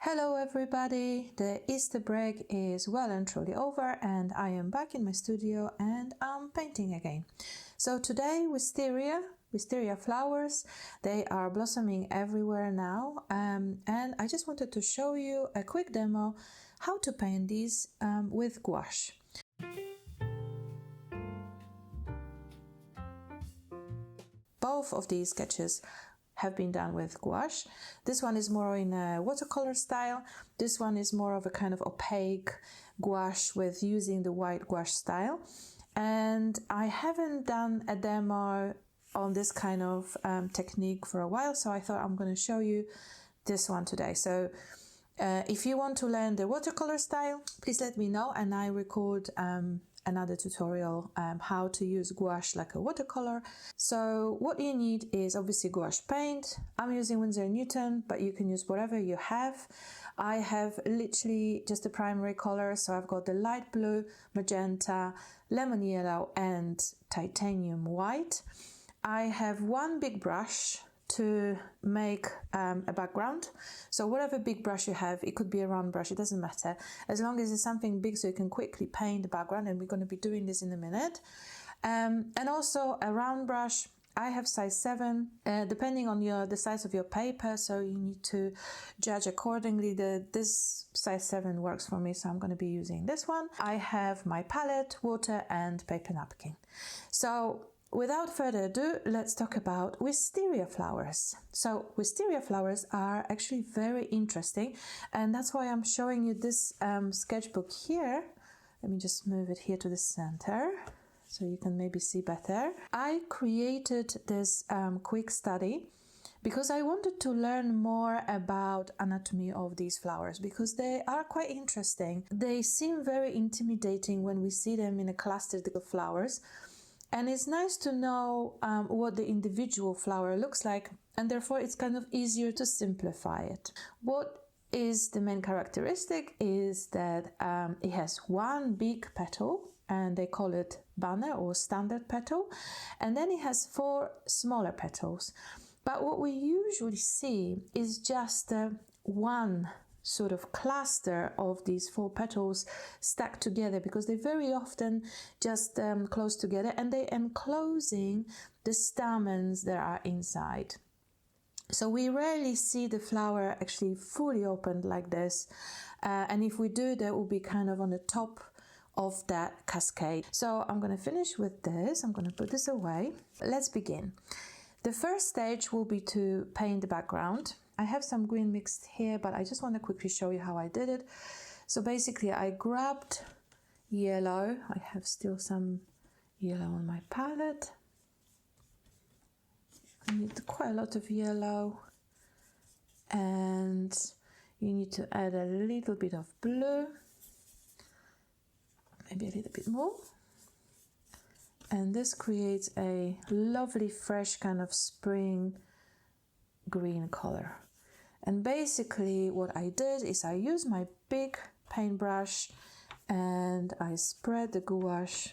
Hello everybody, the Easter break is well and truly over and I am back in my studio and I'm painting again. So today Wisteria flowers, they are blossoming everywhere now, and I just wanted to show you a quick demo how to paint these with gouache. Both of these sketches have been done with gouache. This one is more in a watercolor style. This one is more of a kind of opaque gouache with using the white gouache style. And I haven't done a demo on this kind of technique for a while, so I thought I'm going to show you this one today. So if you want to learn the watercolor style, please let me know and I record another tutorial how to use gouache like a watercolor. So what you need is obviously gouache paint. I'm using Winsor Newton, but you can use whatever you have. I have literally just the primary color, so I've got the light blue, magenta, lemon yellow and titanium white. I have one big brush to make a background. So whatever big brush you have, it could be a round brush, it doesn't matter, as long as it's something big so you can quickly paint the background, and we're going to be doing this in a minute. And also a round brush. I have size 7, depending on the size of your paper, so you need to judge accordingly. This size 7 works for me, so I'm going to be using this one. I have my palette, water and paper napkin. So without further ado, let's talk about wisteria flowers. So wisteria flowers are actually very interesting, and that's why I'm showing you this sketchbook here. Let me just move it here to the center so you can maybe see better. I created this quick study because I wanted to learn more about anatomy of these flowers, because they are quite interesting. They seem very intimidating when we see them in a cluster of flowers. And it's nice to know what the individual flower looks like, and therefore it's kind of easier to simplify it. What is the main characteristic is that it has one big petal, and they call it banner or standard petal, and then it has 4 smaller petals. But what we usually see is just one sort of cluster of these 4 petals stacked together, because they very often just close together and they enclosing the stamens that are inside. So we rarely see the flower actually fully opened like this, and if we do, that will be kind of on the top of that cascade. So I'm going to finish with this. I'm going to put this away. Let's begin. The first stage will be to paint the background. I have some green mixed here, but I just want to quickly show you how I did it. So basically I grabbed yellow. I have still some yellow on my palette. I need quite a lot of yellow, and you need to add a little bit of blue, maybe a little bit more. And this creates a lovely fresh kind of spring green color. And basically what I did is I used my big paintbrush and I spread the gouache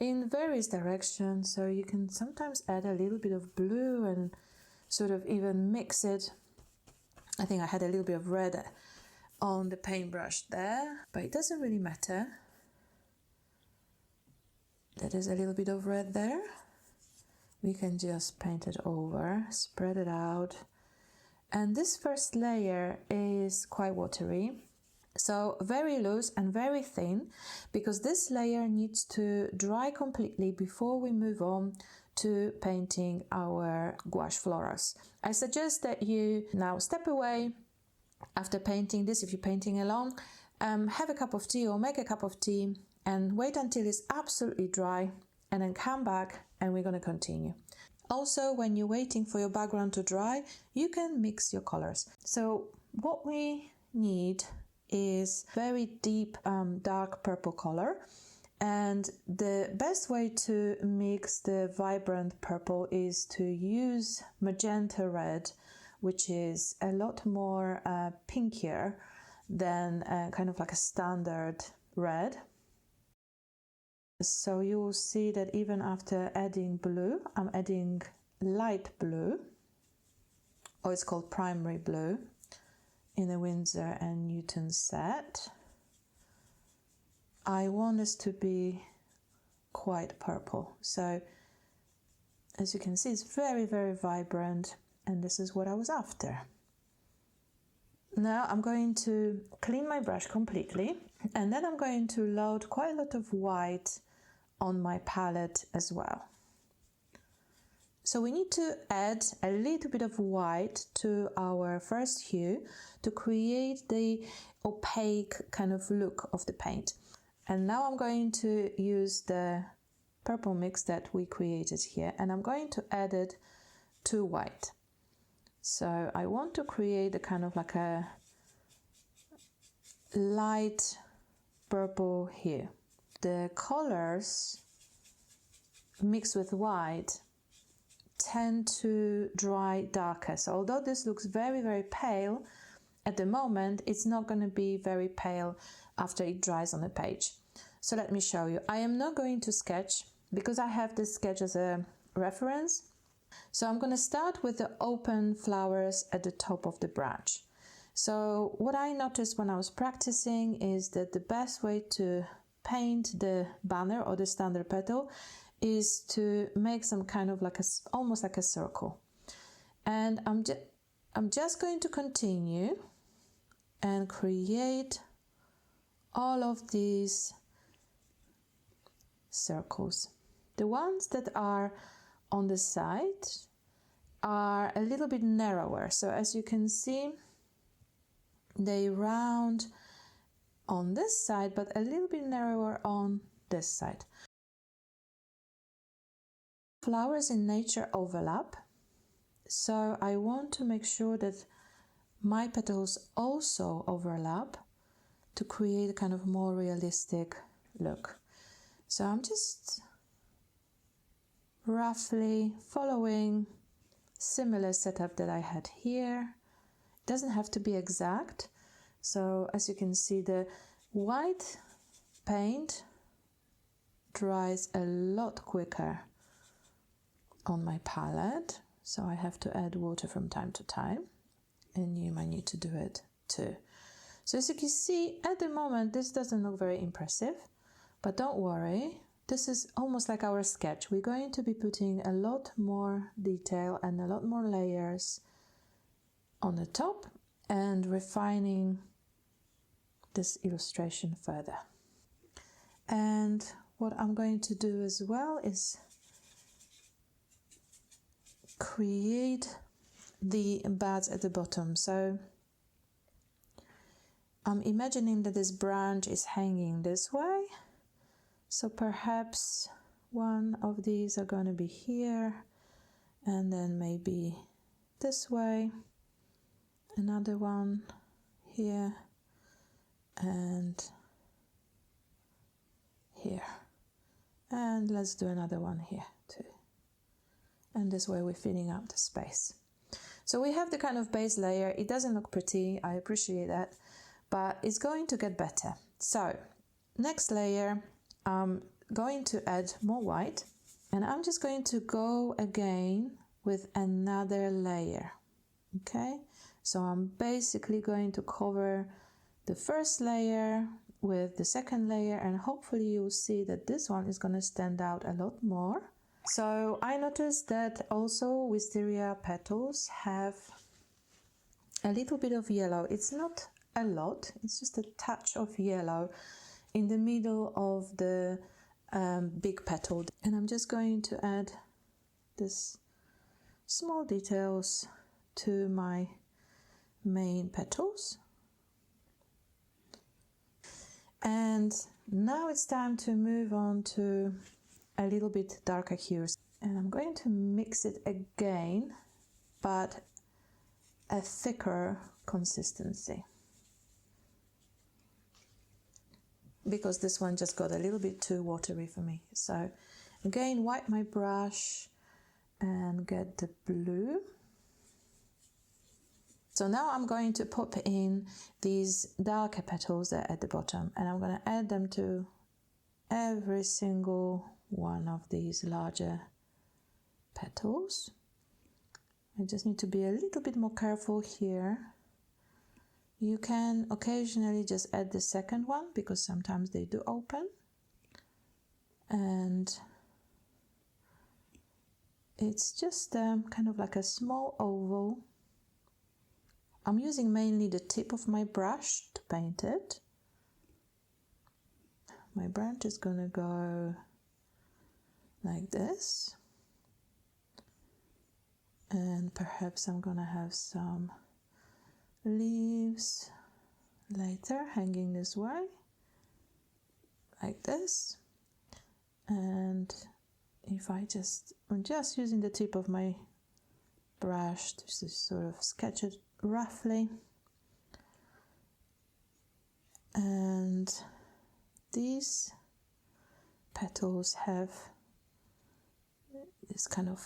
in various directions, so you can sometimes add a little bit of blue and sort of even mix it. I think I had a little bit of red on the paintbrush there, but it doesn't really matter. There is a little bit of red there. We can just paint it over, spread it out. And this first layer is quite watery, so very loose and very thin, because this layer needs to dry completely before we move on to painting our gouache florals. I suggest that you now step away after painting this. If you're painting alone, have a cup of tea or make a cup of tea and wait until it's absolutely dry, and then come back and we're going to continue. Also, when you're waiting for your background to dry, you can mix your colors. So what we need is very deep dark purple color, and the best way to mix the vibrant purple is to use magenta red, which is a lot more pinkier than kind of like a standard red. So you will see that even after adding blue, I'm adding light blue, or it's called primary blue, in the Winsor and Newton set. I want this to be quite purple. So as you can see, it's very, very vibrant, and this is what I was after. Now I'm going to clean my brush completely, and then I'm going to load quite a lot of white on my palette as well. So we need to add a little bit of white to our first hue to create the opaque kind of look of the paint. And now I'm going to use the purple mix that we created here, and I'm going to add it to white. So I want to create a kind of like a light purple here. The colors mixed with white tend to dry darker. So although this looks very, very pale at the moment, it's not going to be very pale after it dries on the page. So let me show you. I am not going to sketch because I have this sketch as a reference. So I'm going to start with the open flowers at the top of the branch. So what I noticed when I was practicing is that the best way to paint the banner or the standard petal is to make some kind of like almost like a circle. And I'm just going to continue and create all of these circles. The ones that are on the side are a little bit narrower. So as you can see, they round on this side, but a little bit narrower on this side. Flowers in nature overlap, so I want to make sure that my petals also overlap to create a kind of more realistic look. So I'm just roughly following similar setup that I had here. It doesn't have to be exact. So as you can see, the white paint dries a lot quicker on my palette, so I have to add water from time to time, and you might need to do it too. So as you can see, at the moment this doesn't look very impressive, but don't worry, this is almost like our sketch. We're going to be putting a lot more detail and a lot more layers on the top and refining this illustration further. And what I'm going to do as well is create the buds at the bottom. So I'm imagining that this branch is hanging this way, so perhaps one of these are going to be here, and then maybe this way, another one here, and here, and let's do another one here too. And this way we're filling up the space. So we have the kind of base layer. It doesn't look pretty, I appreciate that, but it's going to get better. So next layer, I'm going to add more white, and I'm just going to go again with another layer. Okay, so I'm basically going to cover the first layer with the second layer, and hopefully you'll see that this one is going to stand out a lot more. So I noticed that also Wisteria petals have a little bit of yellow. It's not a lot, it's just a touch of yellow in the middle of the big petal. And I'm just going to add this small details to my main petals. And now it's time to move on to a little bit darker hues, and I'm going to mix it again, but a thicker consistency, because this one just got a little bit too watery for me. So again, wipe my brush and get the blue. So now I'm going to pop in these darker petals that are at the bottom, and I'm going to add them to every single one of these larger petals. I just need to be a little bit more careful here You can occasionally just add the second one because sometimes they do open. And it's just kind of like a small oval. I'm using mainly the tip of my brush to paint it. My branch is gonna go like this. And perhaps I'm gonna have some leaves later hanging this way, like this. And if I'm just using the tip of my brush to sort of sketch it roughly. And these petals have this kind of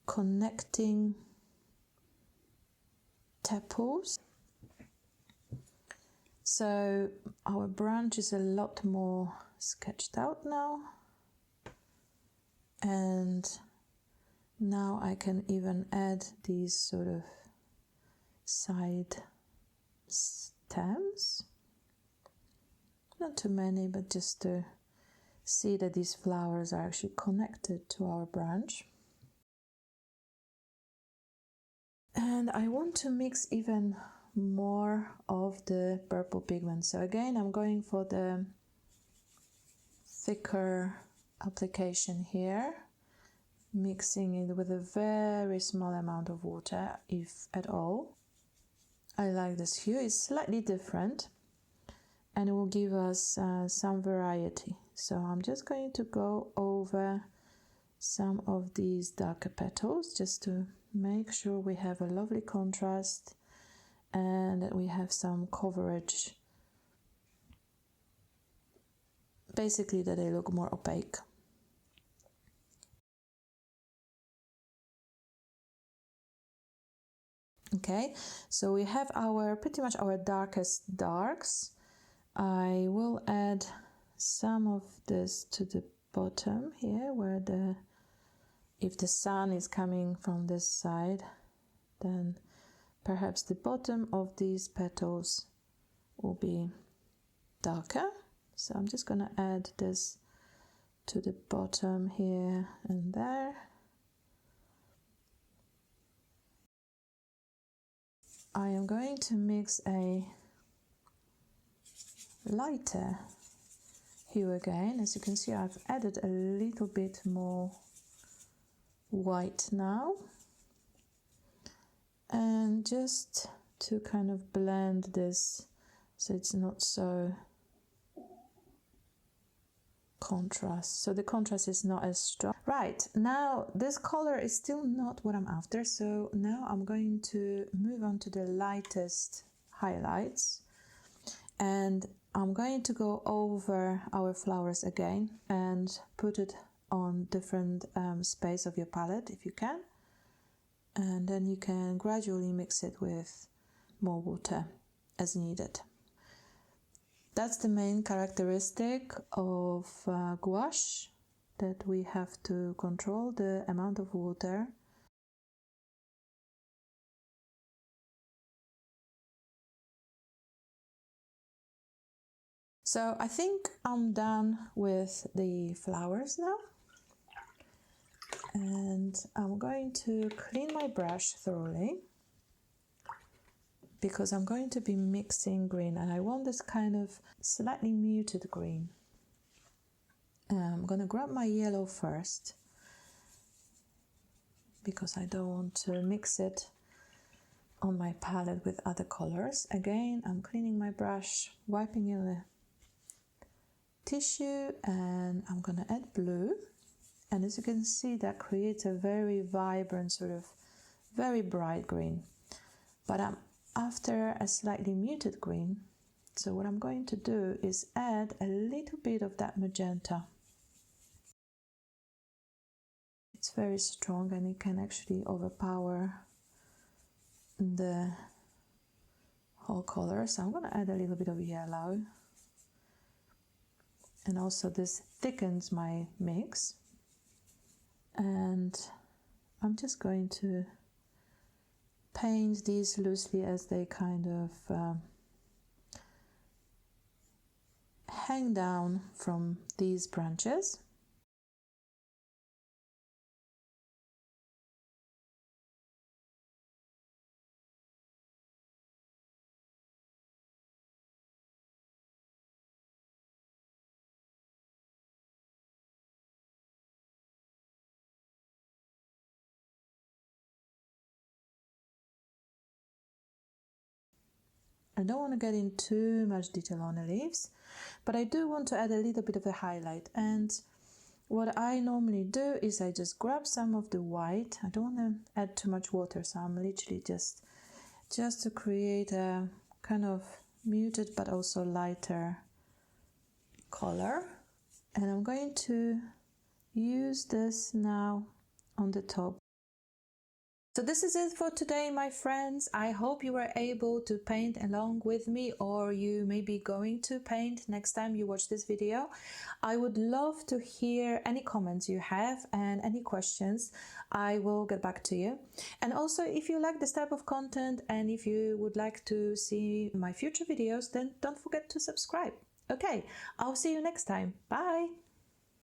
connecting tepals. So our branch is a lot more sketched out now. And now I can even add these sort of side stems. Not too many, but just to see that these flowers are actually connected to our branch. And I want to mix even more of the purple pigment. So again, I'm going for the thicker application here, mixing it with a very small amount of water, if at all. I like this hue, it's slightly different and it will give us some variety. So I'm just going to go over some of these darker petals just to make sure we have a lovely contrast and that we have some coverage. Basically that they look more opaque. Okay, so we have pretty much our darkest darks. I will add some of this to the bottom here where if the sun is coming from this side, then perhaps the bottom of these petals will be darker. So I'm just going to add this to the bottom here and there. I am going to mix a lighter hue again. As you can see, I've added a little bit more white now. And just to kind of blend this so it's not so contrast. So the contrast is not as strong. Right, now this color is still not what I'm after. So now I'm going to move on to the lightest highlights. And I'm going to go over our flowers again and put it on different space of your palette if you can. And then you can gradually mix it with more water as needed. That's the main characteristic of gouache, that we have to control the amount of water. So I think I'm done with the flowers now. And I'm going to clean my brush thoroughly because I'm going to be mixing green and I want this kind of slightly muted green. I'm going to grab my yellow first because I don't want to mix it on my palette with other colors. Again, I'm cleaning my brush, wiping in the tissue, and I'm going to add blue. And as you can see, that creates a very vibrant, sort of very bright green. But I'm after a slightly muted green. So what I'm going to do is add a little bit of that magenta. It's very strong and it can actually overpower the whole color. So I'm going to add a little bit of yellow. And also this thickens my mix. And I'm just going to paint these loosely as they kind of hang down from these branches. I don't want to get in too much detail on the leaves, but I do want to add a little bit of a highlight. And what I normally do is I just grab some of the white. I don't want to add too much water, so I'm literally just to create a kind of muted but also lighter color. And I'm going to use this now on the top. So this is it for today, my friends. I hope you were able to paint along with me, or you may be going to paint next time you watch this video. I would love to hear any comments you have and any questions. I will get back to you. And also, if you like this type of content and if you would like to see my future videos, then don't forget to subscribe. Okay, I'll see you next time. Bye!